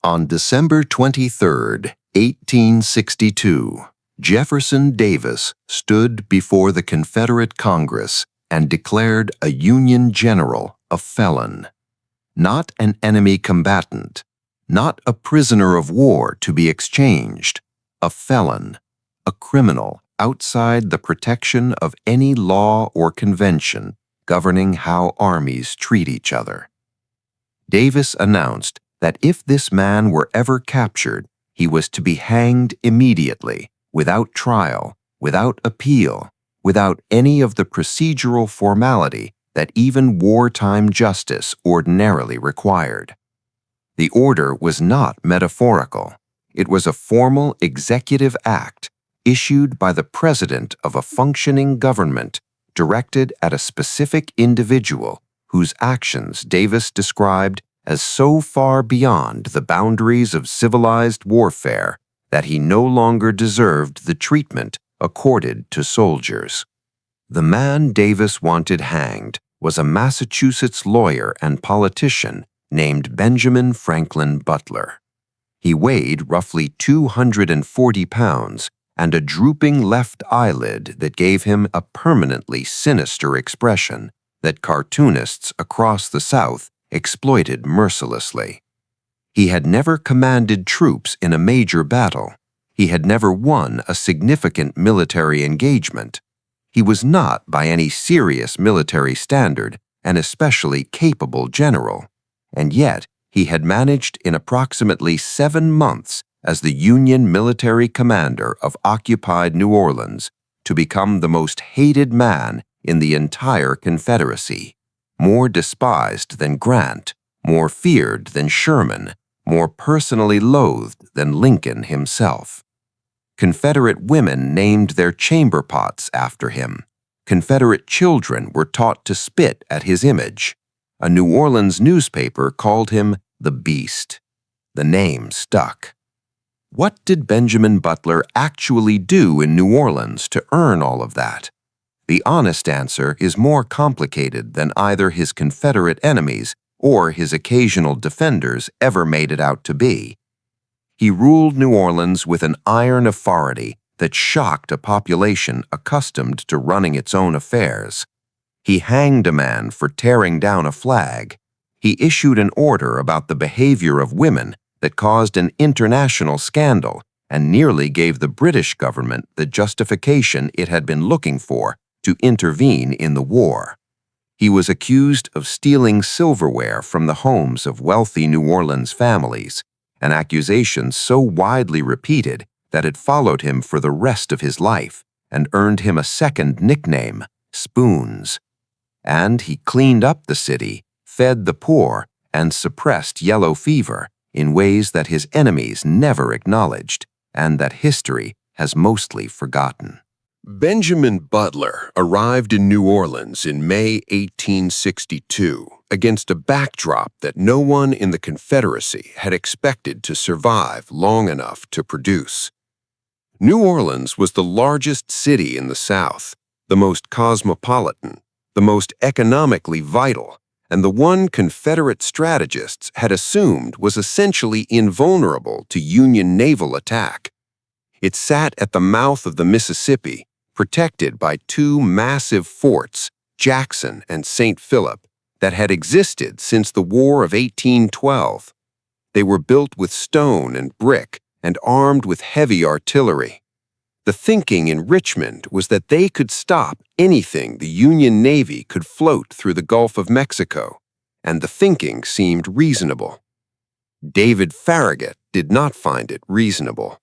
On December 23, 1862, Jefferson Davis stood before the Confederate Congress and declared a Union general a felon, not an enemy combatant, not a prisoner of war to be exchanged, a felon, a criminal outside the protection of any law or convention governing how armies treat each other. Davis announced that if this man were ever captured, he was to be hanged immediately, without trial, without appeal, without any of the procedural formality that even wartime justice ordinarily required. The order was not metaphorical. It was a formal executive act issued by the president of a functioning government directed at a specific individual whose actions Davis described as so far beyond the boundaries of civilized warfare that he no longer deserved the treatment accorded to soldiers. The man Davis wanted hanged was a Massachusetts lawyer and politician named Benjamin Franklin Butler. He weighed roughly 240 pounds and a drooping left eyelid that gave him a permanently sinister expression that cartoonists across the South exploited mercilessly. He had never commanded troops in a major battle. He had never won a significant military engagement. He was not, by any serious military standard, an especially capable general, and yet he had managed in approximately 7 months as the Union military commander of occupied New Orleans to become the most hated man in the entire Confederacy, more despised than Grant, more feared than Sherman, more personally loathed than Lincoln himself. Confederate women named their chamber pots after him. Confederate children were taught to spit at his image. A New Orleans newspaper called him the Beast. The name stuck. What did Benjamin Butler actually do in New Orleans to earn all of that? The honest answer is more complicated than either his Confederate enemies or his occasional defenders ever made it out to be. He ruled New Orleans with an iron authority that shocked a population accustomed to running its own affairs. He hanged a man for tearing down a flag. He issued an order about the behavior of women that caused an international scandal and nearly gave the British government the justification it had been looking for to intervene in the war. He was accused of stealing silverware from the homes of wealthy New Orleans families, an accusation so widely repeated that it followed him for the rest of his life and earned him a second nickname, Spoons. And he cleaned up the city, fed the poor, and suppressed yellow fever in ways that his enemies never acknowledged and that history has mostly forgotten. Benjamin Butler arrived in New Orleans in May 1862 against a backdrop that no one in the Confederacy had expected to survive long enough to produce. New Orleans was the largest city in the South, the most cosmopolitan, the most economically vital, and the one Confederate strategists had assumed was essentially invulnerable to Union naval attack. It sat at the mouth of the Mississippi, protected by 2 massive forts, Jackson and St. Philip, that had existed since the War of 1812. They were built with stone and brick and armed with heavy artillery. The thinking in Richmond was that they could stop anything the Union Navy could float through the Gulf of Mexico, and the thinking seemed reasonable. David Farragut did not find it reasonable.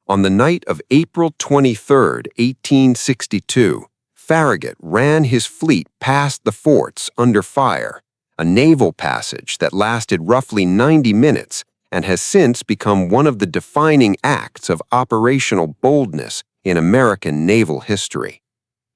On the night of April 23, 1862, Farragut ran his fleet past the forts under fire, a naval passage that lasted roughly 90 minutes and has since become one of the defining acts of operational boldness in American naval history.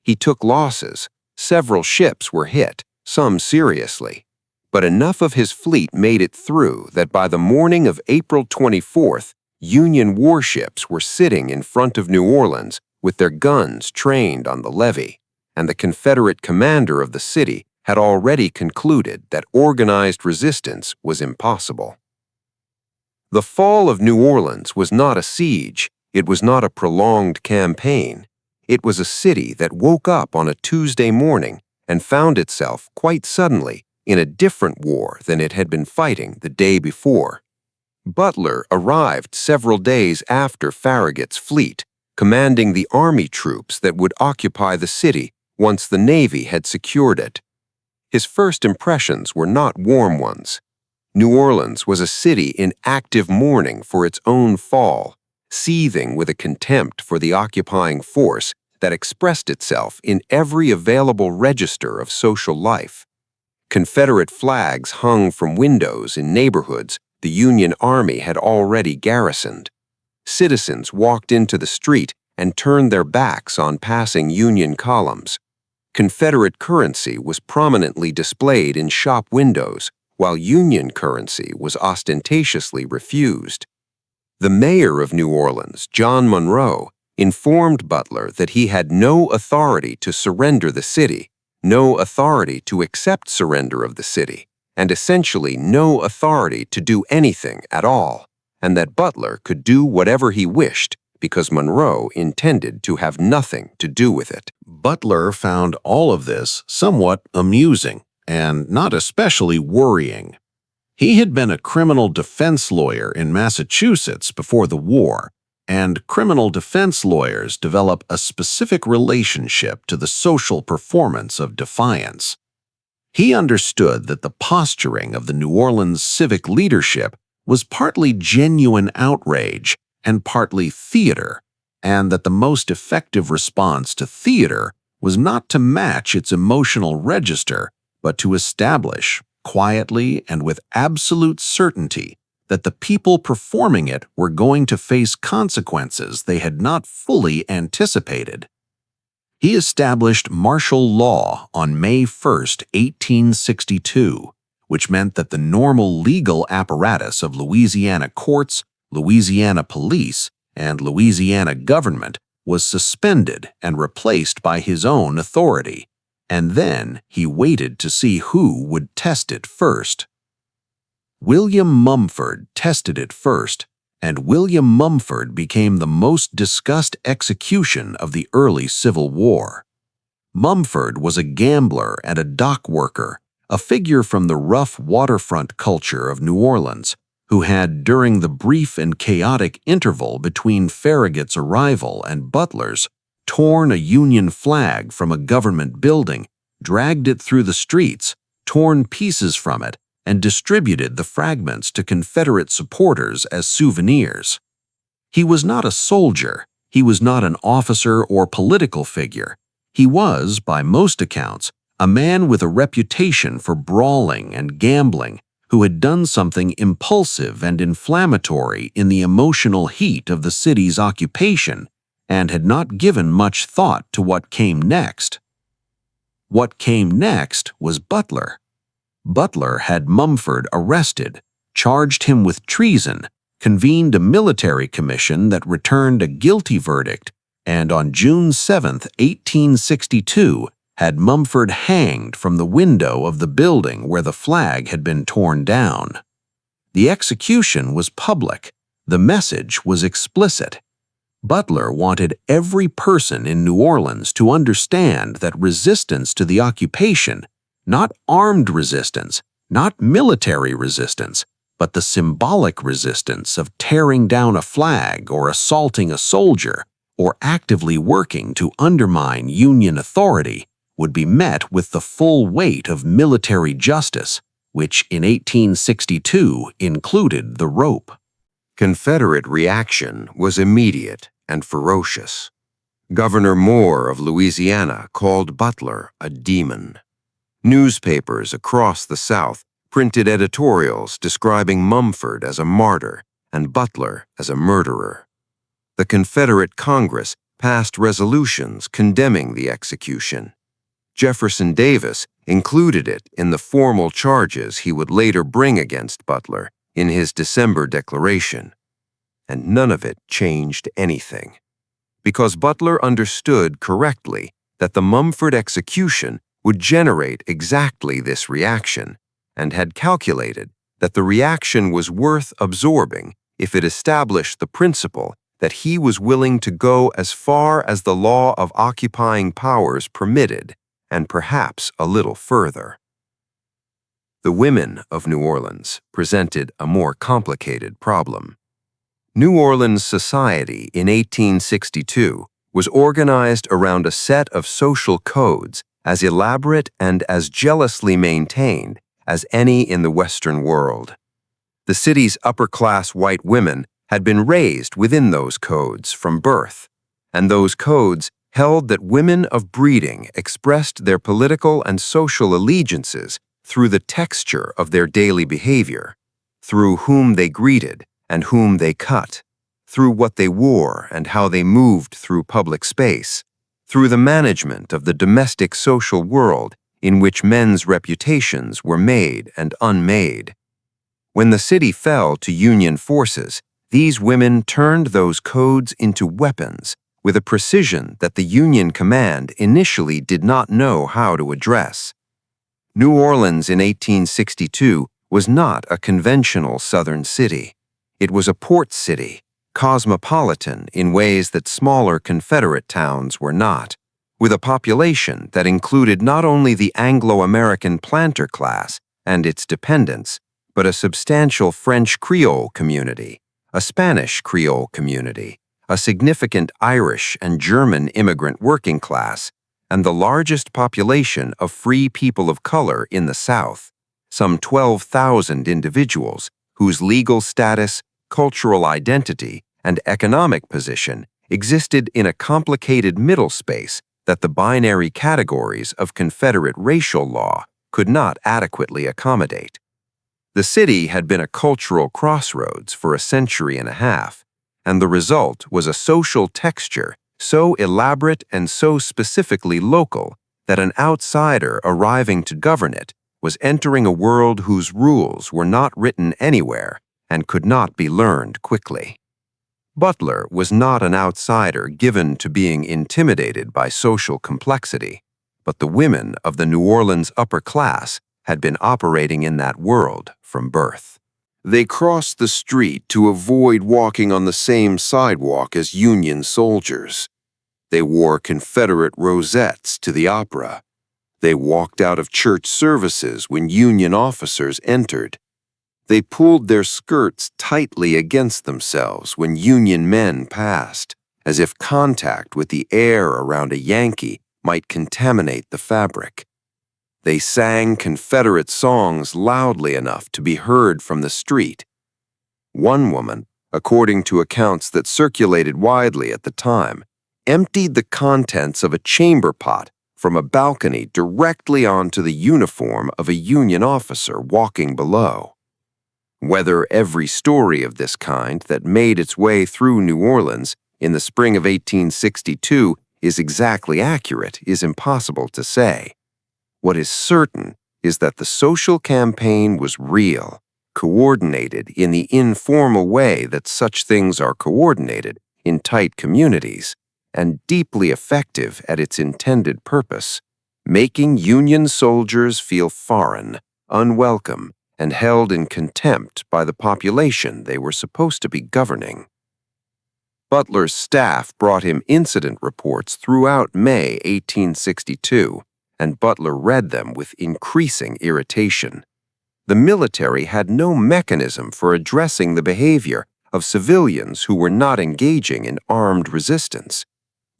He took losses. Several ships were hit, some seriously. But enough of his fleet made it through that by the morning of April 24th, Union warships were sitting in front of New Orleans with their guns trained on the levee, and the Confederate commander of the city had already concluded that organized resistance was impossible. The fall of New Orleans was not a siege. It was not a prolonged campaign. It was a city that woke up on a Tuesday morning and found itself quite suddenly in a different war than it had been fighting the day before. Butler arrived several days after Farragut's fleet, commanding the army troops that would occupy the city once the Navy had secured it. His first impressions were not warm ones. New Orleans was a city in active mourning for its own fall, seething with a contempt for the occupying force that expressed itself in every available register of social life. Confederate flags hung from windows in neighborhoods the Union Army had already garrisoned. Citizens walked into the street and turned their backs on passing Union columns. Confederate currency was prominently displayed in shop windows, while Union currency was ostentatiously refused. The mayor of New Orleans, John Monroe, informed Butler that he had no authority to surrender the city, no authority to accept surrender of the city, and essentially no authority to do anything at all, and that Butler could do whatever he wished because Monroe intended to have nothing to do with it. Butler found all of this somewhat amusing and not especially worrying. He had been a criminal defense lawyer in Massachusetts before the war, and criminal defense lawyers develop a specific relationship to the social performance of defiance. He understood that the posturing of the New Orleans civic leadership was partly genuine outrage and partly theater, and that the most effective response to theater was not to match its emotional register, but to establish, quietly and with absolute certainty, that the people performing it were going to face consequences they had not fully anticipated. He established martial law on May 1, 1862, which meant that the normal legal apparatus of Louisiana courts, Louisiana police, and Louisiana government was suspended and replaced by his own authority, and then he waited to see who would test it first. William Mumford tested it first, and William Mumford became the most discussed execution of the early Civil War. Mumford was a gambler and a dock worker, a figure from the rough waterfront culture of New Orleans, who had, during the brief and chaotic interval between Farragut's arrival and Butler's, torn a Union flag from a government building, dragged it through the streets, torn pieces from it, and distributed the fragments to Confederate supporters as souvenirs. He was not a soldier, he was not an officer or political figure. He was, by most accounts, a man with a reputation for brawling and gambling, who had done something impulsive and inflammatory in the emotional heat of the city's occupation, and had not given much thought to what came next. What came next was Butler. Butler had Mumford arrested, charged him with treason, convened a military commission that returned a guilty verdict, and on June 7, 1862, had Mumford hanged from the window of the building where the flag had been torn down. The execution was public. The message was explicit. Butler wanted every person in New Orleans to understand that resistance to the occupation, not armed resistance, not military resistance, but the symbolic resistance of tearing down a flag or assaulting a soldier or actively working to undermine Union authority, would be met with the full weight of military justice, which in 1862 included the rope. Confederate reaction was immediate and ferocious. Governor Moore of Louisiana called Butler a demon. Newspapers across the South printed editorials describing Mumford as a martyr and Butler as a murderer. The Confederate Congress passed resolutions condemning the execution. Jefferson Davis included it in the formal charges he would later bring against Butler in his December declaration. And none of it changed anything, because Butler understood correctly that the Mumford execution would generate exactly this reaction, and had calculated that the reaction was worth absorbing if it established the principle that he was willing to go as far as the law of occupying powers permitted, and perhaps a little further. The women of New Orleans presented a more complicated problem. New Orleans society in 1862 was organized around a set of social codes as elaborate and as jealously maintained as any in the Western world. The city's upper-class white women had been raised within those codes from birth, and those codes held that women of breeding expressed their political and social allegiances through the texture of their daily behavior, through whom they greeted and whom they cut, through what they wore and how they moved through public space, through the management of the domestic social world in which men's reputations were made and unmade. When the city fell to Union forces, these women turned those codes into weapons with a precision that the Union command initially did not know how to address. New Orleans in 1862 was not a conventional Southern city. It was a port city, cosmopolitan in ways that smaller Confederate towns were not, with a population that included not only the Anglo-American planter class and its dependents, but a substantial French Creole community, a Spanish Creole community, a significant Irish and German immigrant working class, and the largest population of free people of color in the South, some 12,000 individuals whose legal status, cultural identity, and economic position existed in a complicated middle space that the binary categories of Confederate racial law could not adequately accommodate. The city had been a cultural crossroads for a century and a half, and the result was a social texture so elaborate and so specifically local that an outsider arriving to govern it was entering a world whose rules were not written anywhere and could not be learned quickly. Butler was not an outsider given to being intimidated by social complexity, but the women of the New Orleans upper class had been operating in that world from birth. They crossed the street to avoid walking on the same sidewalk as Union soldiers. They wore Confederate rosettes to the opera. They walked out of church services when Union officers entered. They pulled their skirts tightly against themselves when Union men passed, as if contact with the air around a Yankee might contaminate the fabric. They sang Confederate songs loudly enough to be heard from the street. One woman, according to accounts that circulated widely at the time, emptied the contents of a chamber pot from a balcony directly onto the uniform of a Union officer walking below. Whether every story of this kind that made its way through New Orleans in the spring of 1862 is exactly accurate is impossible to say. What is certain is that the social campaign was real, coordinated in the informal way that such things are coordinated in tight communities, and deeply effective at its intended purpose, making Union soldiers feel foreign, unwelcome, and held in contempt by the population they were supposed to be governing. Butler's staff brought him incident reports throughout May 1862, and Butler read them with increasing irritation. The military had no mechanism for addressing the behavior of civilians who were not engaging in armed resistance.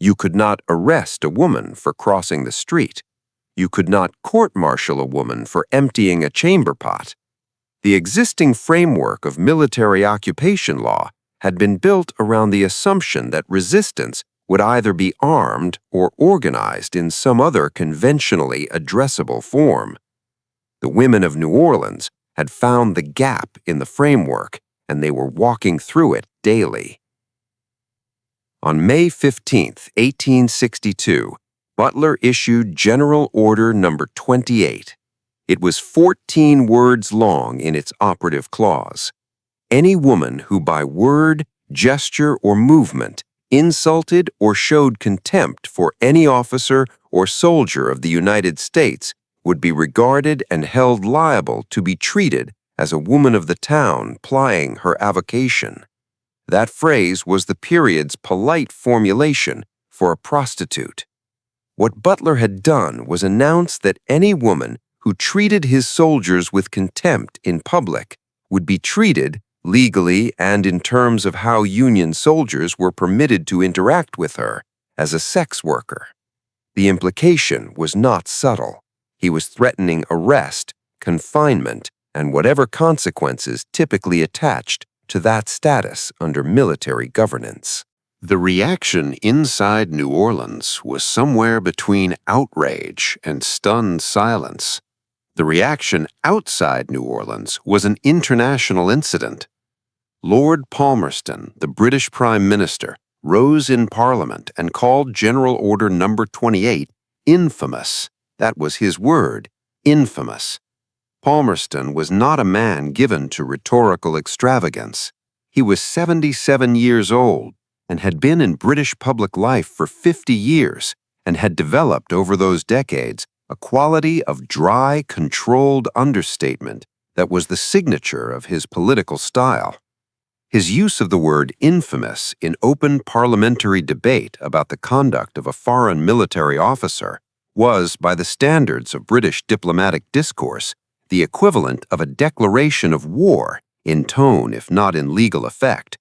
You could not arrest a woman for crossing the street. You could not court-martial a woman for emptying a chamber pot. The existing framework of military occupation law had been built around the assumption that resistance would either be armed or organized in some other conventionally addressable form. The women of New Orleans had found the gap in the framework, and they were walking through it daily. On May 15, 1862, Butler issued General Order No. 28. It was 14 words long in its operative clause. Any woman who by word, gesture, or movement insulted or showed contempt for any officer or soldier of the United States would be regarded and held liable to be treated as a woman of the town plying her avocation. That phrase was the period's polite formulation for a prostitute. What Butler had done was announce that any woman who treated his soldiers with contempt in public would be treated, legally and in terms of how Union soldiers were permitted to interact with her, as a sex worker. The implication was not subtle. He was threatening arrest, confinement, and whatever consequences typically attached to that status under military governance. The reaction inside New Orleans was somewhere between outrage and stunned silence. The reaction outside New Orleans was an international incident. Lord Palmerston, the British Prime Minister, rose in Parliament and called General Order No. 28 infamous. That was his word, infamous. Palmerston was not a man given to rhetorical extravagance. He was 77 years old and had been in British public life for 50 years and had developed over those decades a quality of dry, controlled understatement that was the signature of his political style. His use of the word infamous in open parliamentary debate about the conduct of a foreign military officer was, by the standards of British diplomatic discourse, the equivalent of a declaration of war in tone if not in legal effect.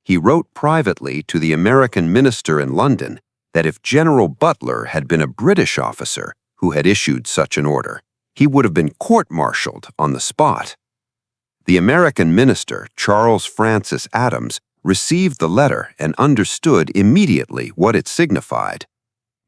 He wrote privately to the American minister in London that if General Butler had been a British officer who had issued such an order, he would have been court-martialed on the spot. The American minister, Charles Francis Adams, received the letter and understood immediately what it signified.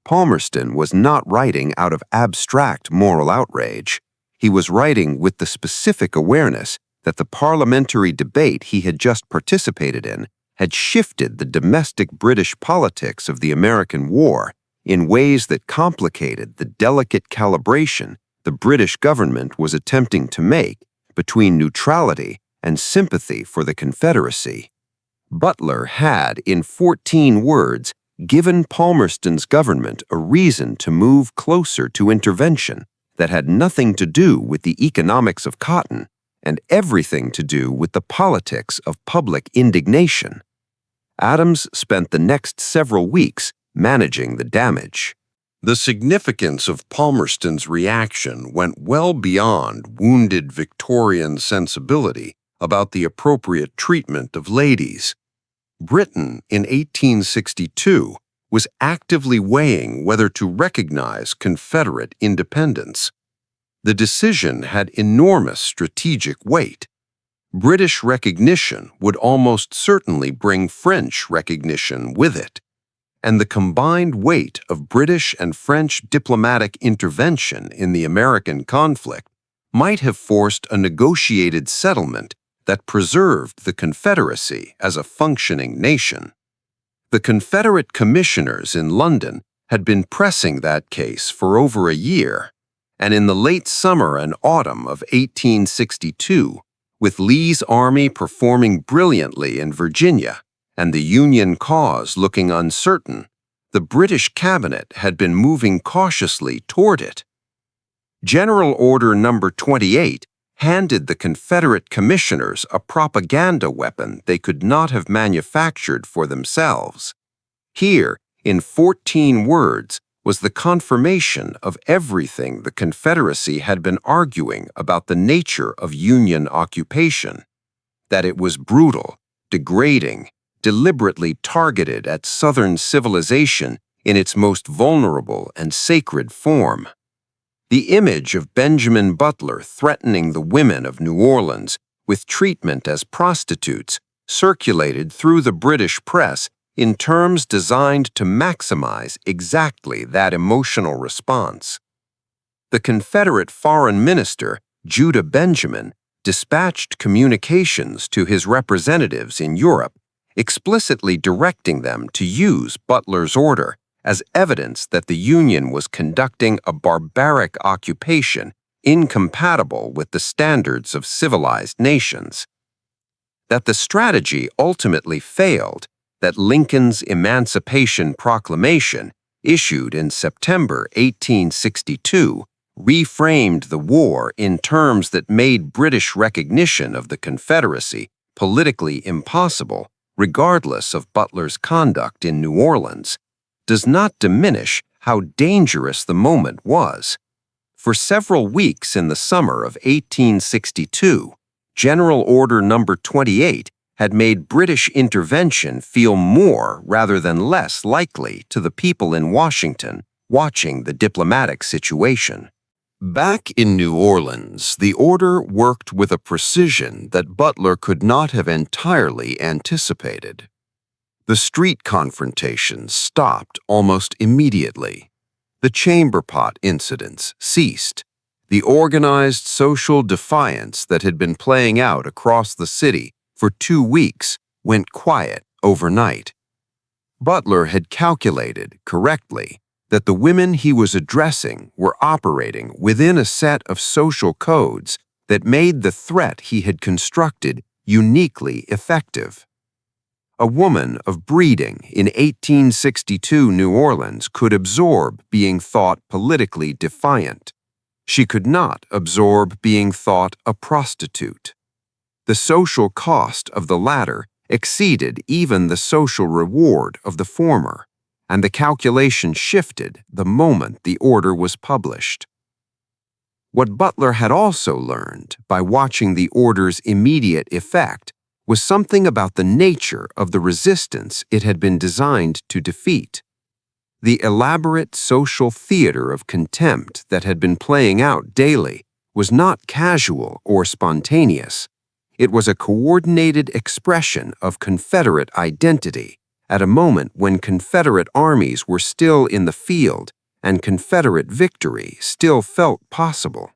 Palmerston was not writing out of abstract moral outrage. He was writing with the specific awareness that the parliamentary debate he had just participated in had shifted the domestic British politics of the American War in ways that complicated the delicate calibration the British government was attempting to make between neutrality and sympathy for the Confederacy. Butler had, in 14 words, given Palmerston's government a reason to move closer to intervention that had nothing to do with the economics of cotton and everything to do with the politics of public indignation. Adams spent the next several weeks managing the damage. The significance of Palmerston's reaction went well beyond wounded Victorian sensibility about the appropriate treatment of ladies. Britain in 1862 was actively weighing whether to recognize Confederate independence. The decision had enormous strategic weight. British recognition would almost certainly bring French recognition with it, and the combined weight of British and French diplomatic intervention in the American conflict might have forced a negotiated settlement that preserved the Confederacy as a functioning nation. The Confederate commissioners in London had been pressing that case for over a year, and in the late summer and autumn of 1862, with Lee's army performing brilliantly in Virginia and the Union cause looking uncertain, the British cabinet had been moving cautiously toward it. General Order No. 28 handed the Confederate commissioners a propaganda weapon they could not have manufactured for themselves. Here, in 14 words, was the confirmation of everything the Confederacy had been arguing about the nature of Union occupation, that it was brutal, degrading, deliberately targeted at Southern civilization in its most vulnerable and sacred form. The image of Benjamin Butler threatening the women of New Orleans with treatment as prostitutes circulated through the British press in terms designed to maximize exactly that emotional response. The Confederate Foreign Minister, Judah Benjamin, dispatched communications to his representatives in Europe, explicitly directing them to use Butler's order as evidence that the Union was conducting a barbaric occupation incompatible with the standards of civilized nations. That the strategy ultimately failed, that Lincoln's Emancipation Proclamation, issued in September 1862, reframed the war in terms that made British recognition of the Confederacy politically impossible, regardless of Butler's conduct in New Orleans, does not diminish how dangerous the moment was. For several weeks in the summer of 1862, General Order No. 28 had made British intervention feel more rather than less likely to the people in Washington watching the diplomatic situation. Back in New Orleans, the order worked with a precision that Butler could not have entirely anticipated. The street confrontations stopped almost immediately. The chamber pot incidents ceased. The organized social defiance that had been playing out across the city for 2 weeks went quiet overnight. Butler had calculated correctly that the women he was addressing were operating within a set of social codes that made the threat he had constructed uniquely effective. A woman of breeding in 1862 New Orleans could absorb being thought politically defiant. She could not absorb being thought a prostitute. The social cost of the latter exceeded even the social reward of the former, and the calculation shifted the moment the order was published. What Butler had also learned by watching the order's immediate effect was something about the nature of the resistance it had been designed to defeat. The elaborate social theater of contempt that had been playing out daily was not casual or spontaneous. It was a coordinated expression of Confederate identity at a moment when Confederate armies were still in the field and Confederate victory still felt possible.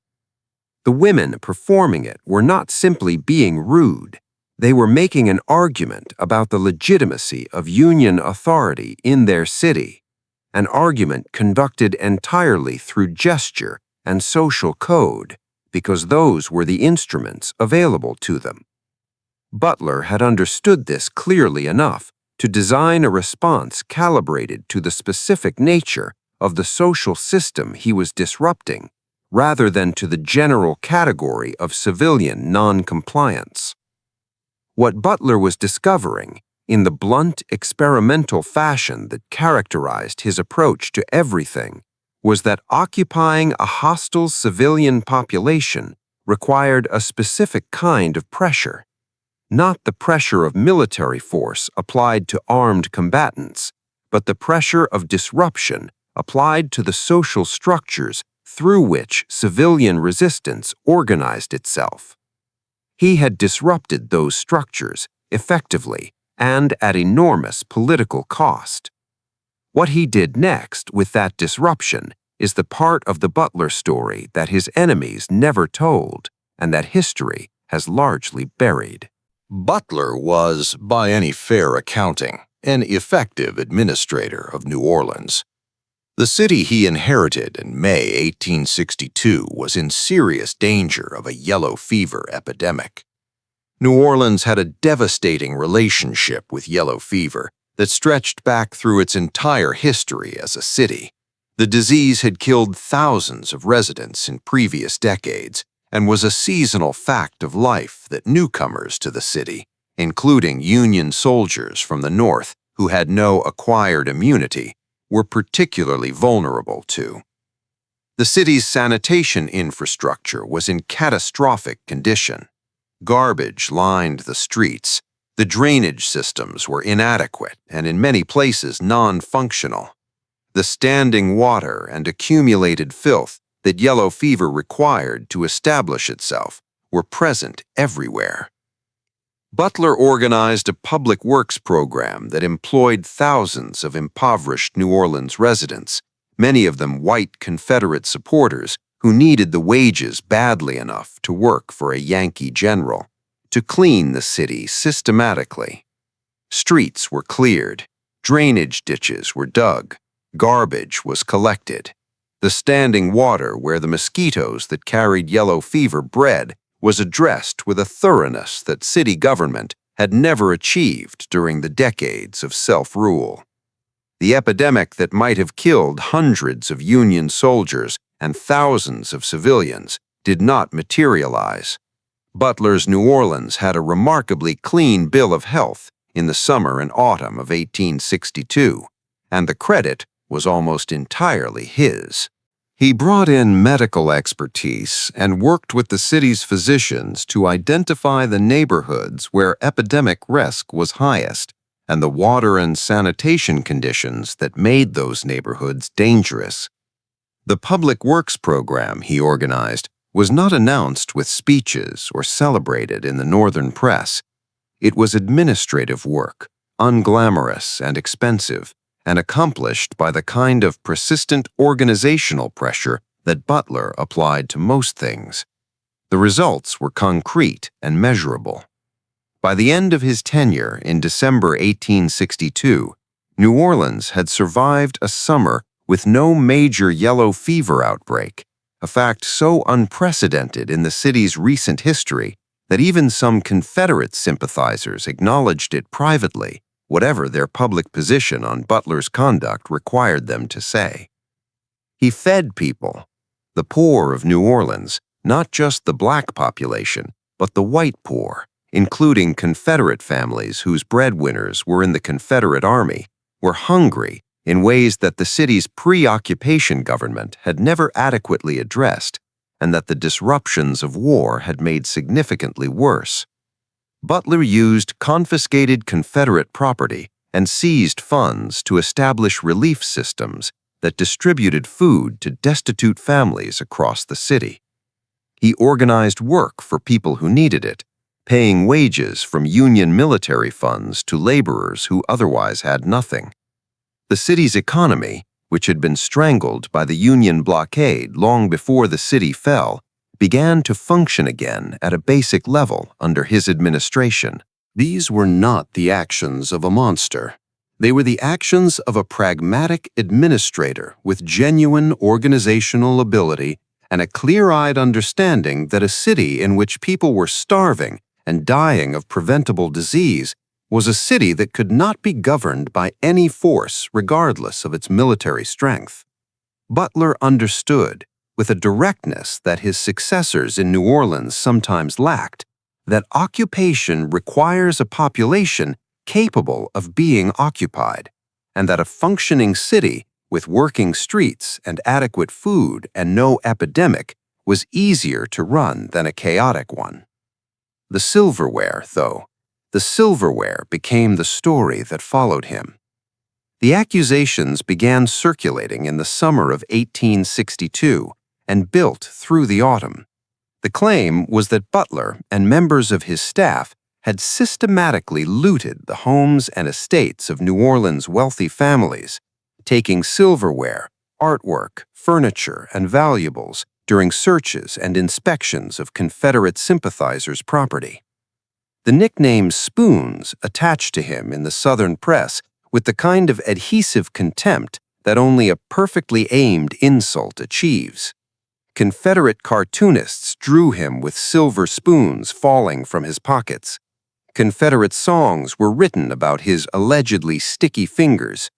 The women performing it were not simply being rude. They were making an argument about the legitimacy of Union authority in their city, an argument conducted entirely through gesture and social code, because those were the instruments available to them. Butler had understood this clearly enough to design a response calibrated to the specific nature of the social system he was disrupting, rather than to the general category of civilian non-compliance. What Butler was discovering, in the blunt, experimental fashion that characterized his approach to everything, was that occupying a hostile civilian population required a specific kind of pressure. Not the pressure of military force applied to armed combatants, but the pressure of disruption applied to the social structures through which civilian resistance organized itself. He had disrupted those structures effectively and at enormous political cost. What he did next with that disruption is the part of the Butler story that his enemies never told and that history has largely buried. Butler was, by any fair accounting, an effective administrator of New Orleans. The city he inherited in May 1862 was in serious danger of a yellow fever epidemic. New Orleans had a devastating relationship with yellow fever that stretched back through its entire history as a city. The disease had killed thousands of residents in previous decades and was a seasonal fact of life that newcomers to the city, including Union soldiers from the North who had no acquired immunity, were particularly vulnerable to. The city's sanitation infrastructure was in catastrophic condition. Garbage lined the streets. The drainage systems were inadequate and in many places non-functional. The standing water and accumulated filth that yellow fever required to establish itself were present everywhere. Butler organized a public works program that employed thousands of impoverished New Orleans residents, many of them white Confederate supporters who needed the wages badly enough to work for a Yankee general, to clean the city systematically. Streets were cleared, drainage ditches were dug, garbage was collected. The standing water where the mosquitoes that carried yellow fever bred was addressed with a thoroughness that city government had never achieved during the decades of self-rule. The epidemic that might have killed hundreds of Union soldiers and thousands of civilians, did not materialize. Butler's New Orleans had a remarkably clean bill of health in the summer and autumn of 1862, and the credit was almost entirely his. He brought in medical expertise and worked with the city's physicians to identify the neighborhoods where epidemic risk was highest and the water and sanitation conditions that made those neighborhoods dangerous. The public works program he organized was not announced with speeches or celebrated in the northern press. It was administrative work, unglamorous and expensive, and accomplished by the kind of persistent organizational pressure that Butler applied to most things. The results were concrete and measurable. By the end of his tenure in December 1862, New Orleans had survived a summer with no major yellow fever outbreak, a fact so unprecedented in the city's recent history that even some Confederate sympathizers acknowledged it privately, whatever their public position on Butler's conduct required them to say. He fed people, the poor of New Orleans, not just the black population, but the white poor, including Confederate families whose breadwinners were in the Confederate Army, were hungry in ways that the city's pre-occupation government had never adequately addressed, and that the disruptions of war had made significantly worse. Butler used confiscated Confederate property and seized funds to establish relief systems that distributed food to destitute families across the city. He organized work for people who needed it, paying wages from Union military funds to laborers who otherwise had nothing. The city's economy, which had been strangled by the Union blockade long before the city fell, began to function again at a basic level under his administration. These were not the actions of a monster. They were the actions of a pragmatic administrator with genuine organizational ability and a clear-eyed understanding that a city in which people were starving and dying of preventable disease was a city that could not be governed by any force regardless of its military strength. Butler understood, with a directness that his successors in New Orleans sometimes lacked, that occupation requires a population capable of being occupied, and that a functioning city with working streets and adequate food and no epidemic was easier to run than a chaotic one. The silverware, though, the silverware became the story that followed him. The accusations began circulating in the summer of 1862 and built through the autumn. The claim was that Butler and members of his staff had systematically looted the homes and estates of New Orleans' wealthy families, taking silverware, artwork, furniture, and valuables during searches and inspections of Confederate sympathizers' property. The nickname Spoons attached to him in the Southern press with the kind of adhesive contempt that only a perfectly aimed insult achieves. Confederate cartoonists drew him with silver spoons falling from his pockets. Confederate songs were written about his allegedly sticky fingers.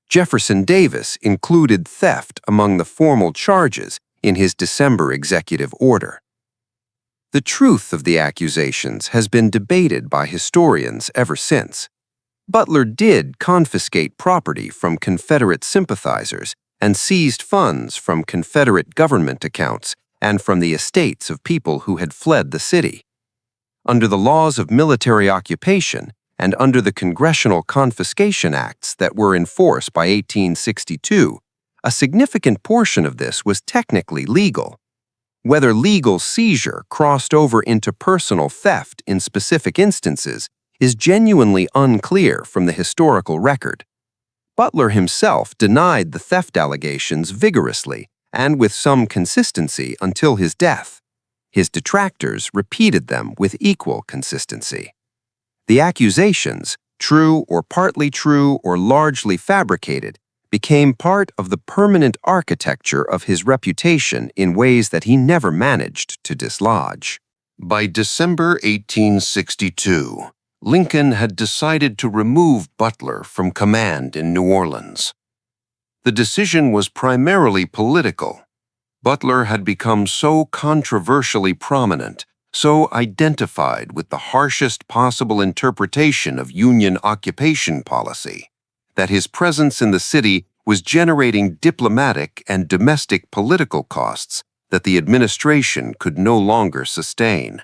Jefferson Davis included theft among the formal charges in his December executive order. The truth of the accusations has been debated by historians ever since. Butler did confiscate property from Confederate sympathizers and seized funds from Confederate government accounts and from the estates of people who had fled the city. Under the laws of military occupation and under the Congressional Confiscation Acts that were in force by 1862, a significant portion of this was technically legal. Whether legal seizure crossed over into personal theft in specific instances is genuinely unclear from the historical record. Butler himself denied the theft allegations vigorously and with some consistency until his death. His detractors repeated them with equal consistency. The accusations, true or partly true or largely fabricated, became part of the permanent architecture of his reputation in ways that he never managed to dislodge. By December 1862, Lincoln had decided to remove Butler from command in New Orleans. The decision was primarily political. Butler had become so controversially prominent, so identified with the harshest possible interpretation of Union occupation policy, that his presence in the city was generating diplomatic and domestic political costs that the administration could no longer sustain.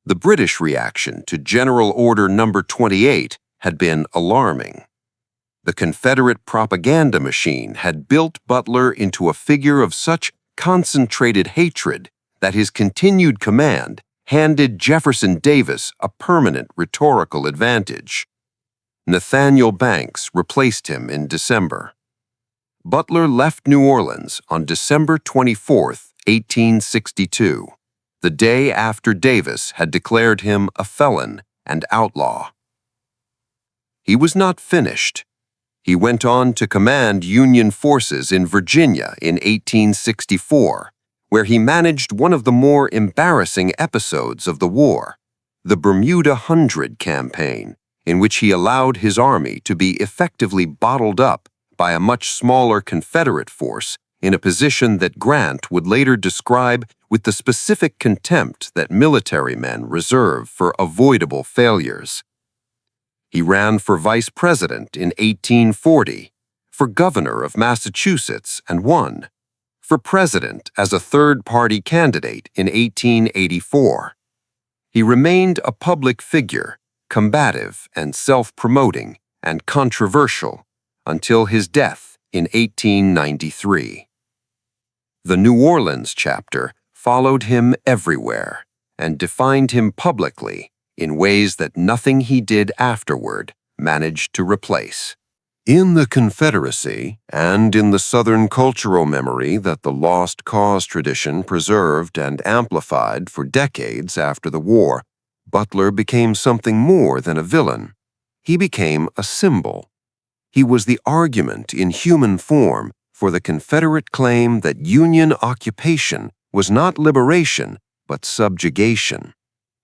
The British reaction to General Order No. 28 had been alarming. The Confederate propaganda machine had built Butler into a figure of such concentrated hatred that his continued command handed Jefferson Davis a permanent rhetorical advantage. Nathaniel Banks replaced him in December. Butler left New Orleans on December 24, 1862, the day after Davis had declared him a felon and outlaw. He was not finished. He went on to command Union forces in Virginia in 1864, where he managed one of the more embarrassing episodes of the war, the Bermuda Hundred campaign, in which he allowed his army to be effectively bottled up by a much smaller Confederate force in a position that Grant would later describe with the specific contempt that military men reserve for avoidable failures. He ran for vice president in 1840, for governor of Massachusetts and won, for president as a third-party candidate in 1884. He remained a public figure, combative and self-promoting and controversial, until his death in 1893. The New Orleans chapter followed him everywhere and defined him publicly in ways that nothing he did afterward managed to replace. In the Confederacy, and in the Southern cultural memory that the Lost Cause tradition preserved and amplified for decades after the war, Butler became something more than a villain. He became a symbol. He was the argument in human form for the Confederate claim that Union occupation was not liberation, but subjugation,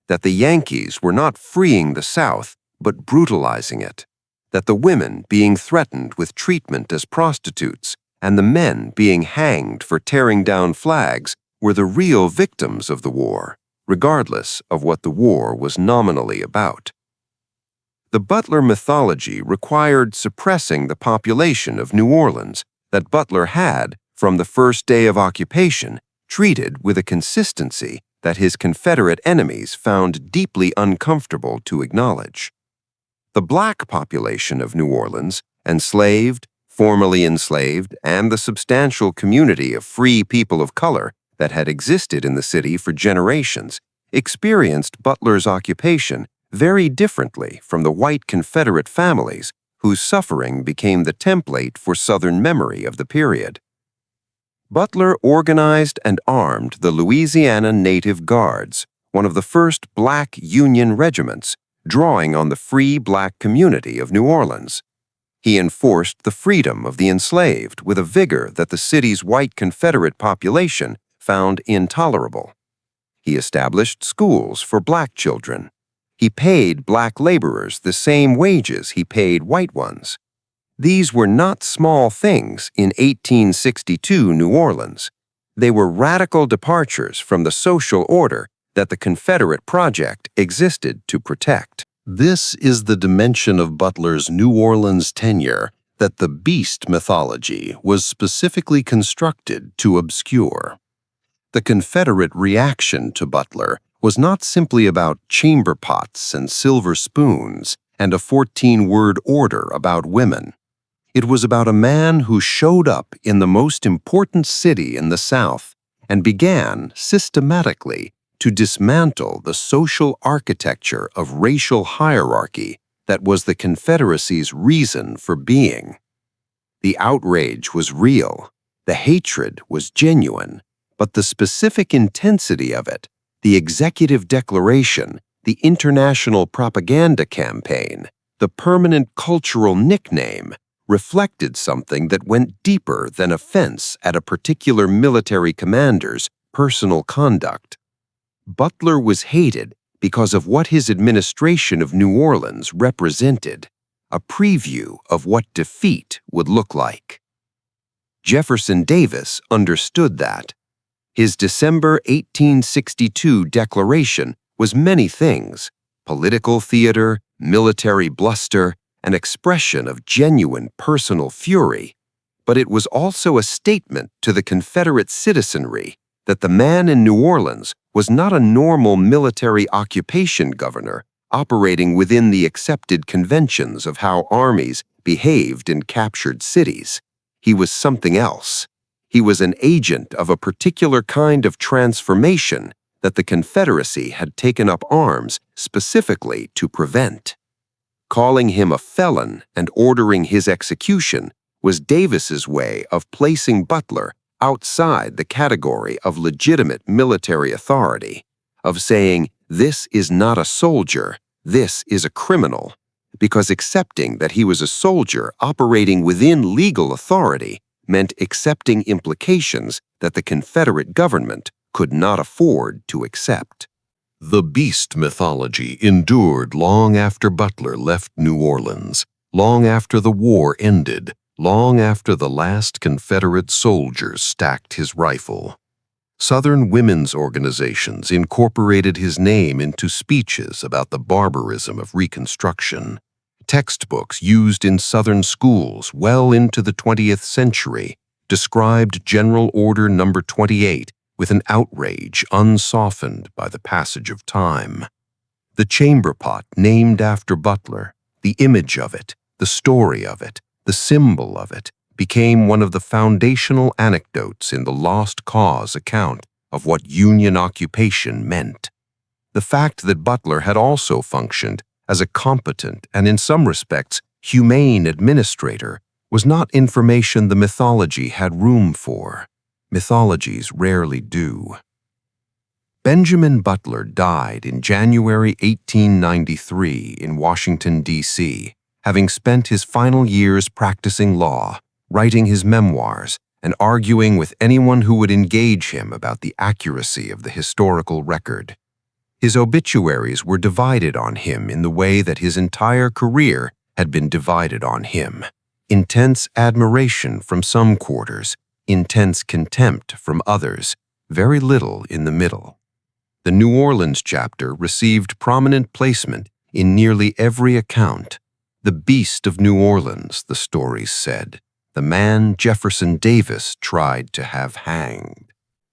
that the Yankees were not freeing the South, but brutalizing it, that the women being threatened with treatment as prostitutes and the men being hanged for tearing down flags were the real victims of the war, regardless of what the war was nominally about. The Butler mythology required suppressing the population of New Orleans that Butler had, from the first day of occupation, treated with a consistency that his Confederate enemies found deeply uncomfortable to acknowledge. The black population of New Orleans, enslaved, formerly enslaved, and the substantial community of free people of color that had existed in the city for generations, experienced Butler's occupation very differently from the white Confederate families whose suffering became the template for Southern memory of the period. Butler organized and armed the Louisiana Native Guards, one of the first black Union regiments, drawing on the free black community of New Orleans. He enforced the freedom of the enslaved with a vigor that the city's white Confederate population found intolerable. He established schools for black children. He paid black laborers the same wages he paid white ones. These were not small things in 1862 New Orleans. They were radical departures from the social order that the Confederate project existed to protect. This is the dimension of Butler's New Orleans tenure that the beast mythology was specifically constructed to obscure. The Confederate reaction to Butler was not simply about chamber pots and silver spoons and a 14-word order about women. It was about a man who showed up in the most important city in the South and began, systematically, to dismantle the social architecture of racial hierarchy that was the Confederacy's reason for being. The outrage was real, the hatred was genuine, but the specific intensity of it, the executive declaration, the international propaganda campaign, the permanent cultural nickname, reflected something that went deeper than offense at a particular military commander's personal conduct. Butler was hated because of what his administration of New Orleans represented, a preview of what defeat would look like. Jefferson Davis understood that, His December 1862 declaration was many things: political theater, military bluster, an expression of genuine personal fury. But it was also a statement to the Confederate citizenry that the man in New Orleans was not a normal military occupation governor operating within the accepted conventions of how armies behaved in captured cities. He was something else. He was an agent of a particular kind of transformation that the Confederacy had taken up arms specifically to prevent. Calling him a felon and ordering his execution was Davis's way of placing Butler outside the category of legitimate military authority, of saying, this is not a soldier, this is a criminal, because accepting that he was a soldier operating within legal authority meant accepting implications that the Confederate government could not afford to accept. The beast mythology endured long after Butler left New Orleans, long after the war ended, long after the last Confederate soldier stacked his rifle. Southern women's organizations incorporated his name into speeches about the barbarism of Reconstruction. Textbooks used in Southern schools well into the 20th century described General Order No. 28 with an outrage unsoftened by the passage of time. The chamber pot named after Butler, the image of it, the story of it, the symbol of it, became one of the foundational anecdotes in the Lost Cause account of what Union occupation meant. The fact that Butler had also functioned as a competent and, in some respects, humane administrator was not information the mythology had room for. Mythologies rarely do. Benjamin Butler died in January 1893 in Washington, D.C., having spent his final years practicing law, writing his memoirs, and arguing with anyone who would engage him about the accuracy of the historical record. His obituaries were divided on him in the way that his entire career had been divided on him. Intense admiration from some quarters, intense contempt from others, very little in the middle. The New Orleans chapter received prominent placement in nearly every account. The beast of New Orleans, the stories said, the man Jefferson Davis tried to have hanged.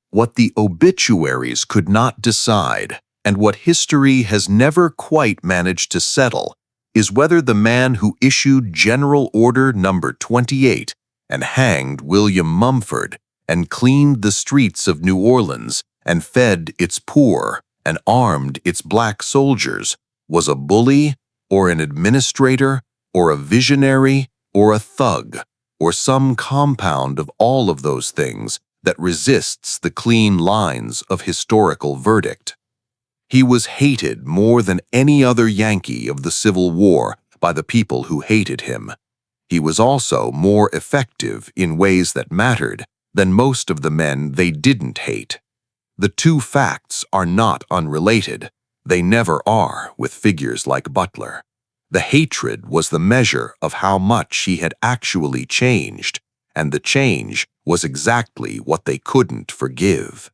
What the obituaries could not decide, and what history has never quite managed to settle, is whether the man who issued General Order No. 28 and hanged William Mumford and cleaned the streets of New Orleans and fed its poor and armed its black soldiers was a bully or an administrator or a visionary or a thug or some compound of all of those things that resists the clean lines of historical verdict. He was hated more than any other Yankee of the Civil War by the people who hated him. He was also more effective in ways that mattered than most of the men they didn't hate. The two facts are not unrelated. They never are with figures like Butler. The hatred was the measure of how much he had actually changed, and the change was exactly what they couldn't forgive.